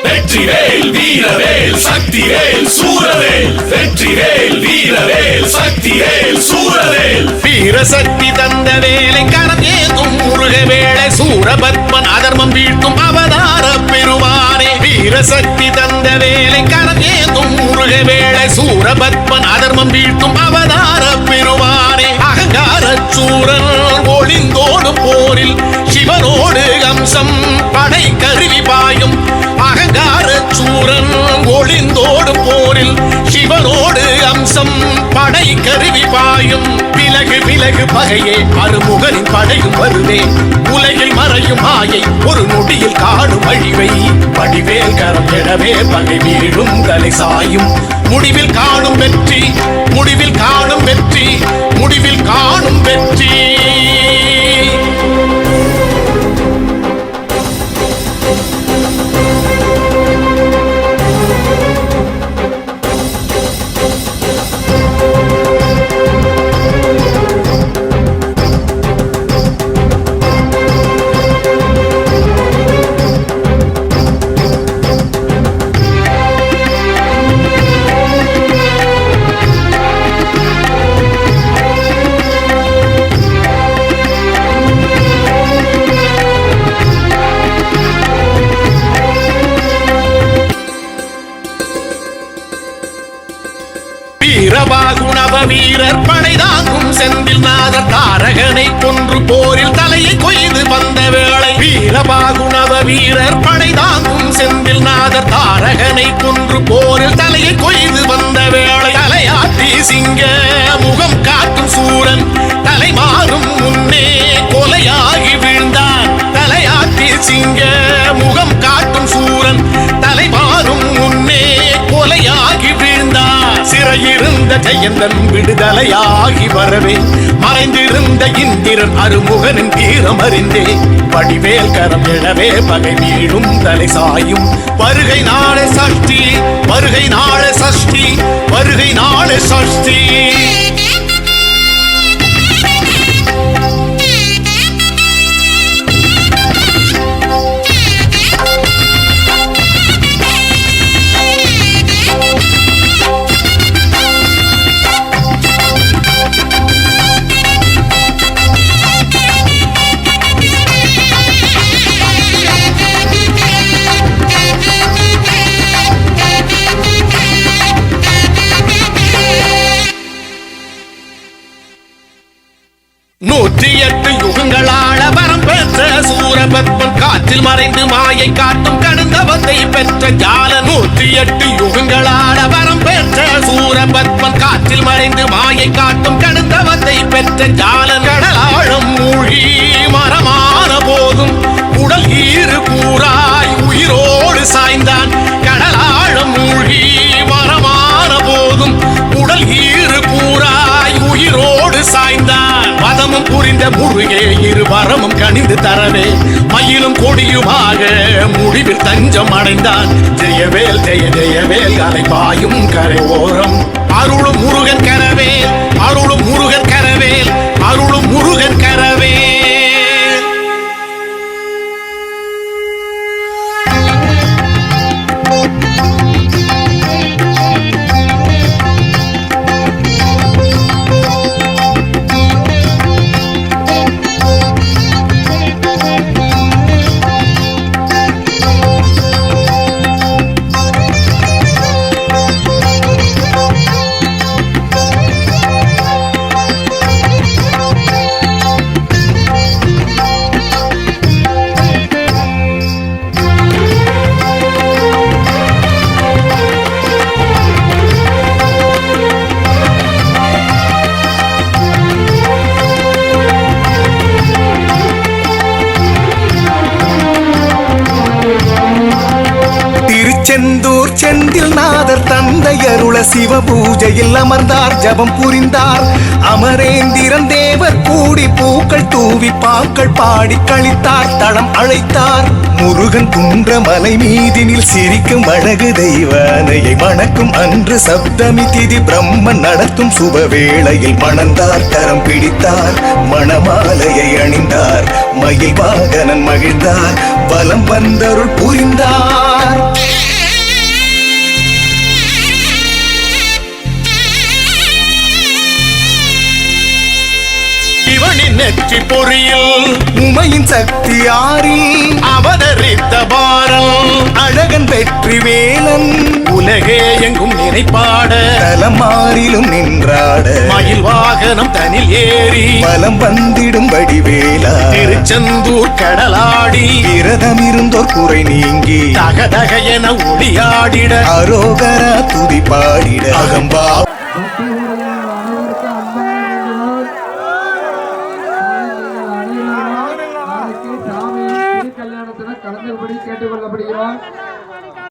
வெற்றிவேல் வீரவேல் சக்திவேல் சூரவேல் வெற்றிவேல் வீரவேல் சக்திவேல் சூரவேல் வீரசக்தி தந்த வேலை கரம் ஏந்தும் முருக வேளை சூரபத்மன் அதர்மம் வீழ்த்தும் அவதார பெருமானே. வீரசக்தி தந்த வேலை கரம் ஏந்தும் முருக வேளை சூரபத்மன் அதர்மம் வீழ்த்தும் அவதார பெருமானே. அகங்கார சூரன் ஒளிந்தோடும் போரில் சிவனோடு அம்சம் படை கருவி பாயும். அகங்கார சூரன் ஒளிந்தோடும் போரில் சிவனோடு அம்சம் படை கருவி பாயும். விலகு விலகு பகையே அருமுகனின் படையும் வருவே. உலகில் மறையும் மாயை ஒரு நொடியில் காணும் அழிவை. வடிவேல் கரம் எழவே பகை வீழும் தலை சாயும். முடிவில் காணும் வெற்றி முடிவில் காணும் வெற்றி முடிவில் காணும் வெற்றி. வீரபாகுணவ வீரர் படை தாங்கும் செந்தில் நாதர் தாரகனை கொன்று போரில் தலையை கொய்து வந்த வேளை. வீரபாகுணவ வீரர் படை தாங்கும் செந்தில் நாதர் தாரகனை கொன்று போரில் தலையை கொய்து வந்த வேளை. தலையாட்டி சிங்க முகம் காட்டும் சூரன் தலை மாறும் முன்னே கொலையாகி வீழ்ந்தான். தலையாட்டி சிங்க முகம் காட்டும் சூரன் தலை மாறும் முன்னே கொலையாகி வீழ்ந்தான். சிறையிருந்த ஜெயந்தன் விடுதலையாகி வரவே மறைந்திருந்த இந்திரன் அருமுகனின் தீரம் அறிந்தே. வடிவேல் கரம் எழவே பகை வீழும் தலை சாயும். வருகை நாளே சஷ்டி வருகை நாளே சஷ்டி வருகை நாளே சஷ்டி. நூற்றி எட்டு யுகங்களாள வரம் பெற்ற சூரபத்மன் காற்றில் மறைந்து மாயை காட்டும் கடுந்தவத்தை பெற்ற ஜாலன். 108 யுகங்களாள வரம் பெற்ற சூரபத்மன் காற்றில் மறைந்து மாயை காட்டும் கடுந்தவத்தை பெற்ற ஜாலன். கடலாழம் மூழ்கி மரமான போதும் உடல் ஈறு கூறாய் உயிரோடு சாய்ந்தான். கடலாழம் மூழ்கி மரமான போதும் உடல் ஈறு கூறாய் உயிரோடு சாய்ந்தான். பதமும் புரிந்த முருகே இரு வரமும் கணிந்து தரவே மயிலும் கொடியுமாக முடிவில் தஞ்சம் அடைந்தான். ஜெயவேல் ஜெய ஜெயவேல் அலைபாயும் கரை ஓரம் அருளும் முருகன் கரவேல் அருளும் முருகன் கரவேல் அருளும் முருகன் கரவேல். செந்தில் நாதர் தந்தை அருள சிவ பூஜையில் அமர்ந்தார், ஜபம் புரிந்தார். அமரேந்திரன் தேவர் கூடி பூக்கள் தூவி பாக்கள் பாடி கழித்தார், தளம் அழைத்தார். முருகன் குன்ற மலை மீதினில் சிரிக்கும் அழகு தெய்வானையை மணக்கும் அன்று சப்தமி திதி பிரம்மன் நடத்தும் சுபவேளையில் மணந்தார், கரம் பிடித்தார், மணமாலையை அணிந்தார். மயில் வாகனன் மகிழ்ந்தார், வலம் வந்தருள் புரிந்தார். சிவனின் நெற்றி பொறியில் உமையின் சக்தி ஆறில் அவதரித்த பாரல் அழகன் வெற்றி வேலன் உலகே எங்கும் நினைப்பாட தலமாறிலும் நின்றாட மயில் வாகனம் தனில் ஏறி வலம் வந்திடும் வடிவேலா திருச்செந்தூர் கடலாடி விரதம் இருந்தோர் குறை நீங்கி தகதக என ஒளியாடிட அரோகரா துதி பாடிட அகம்பா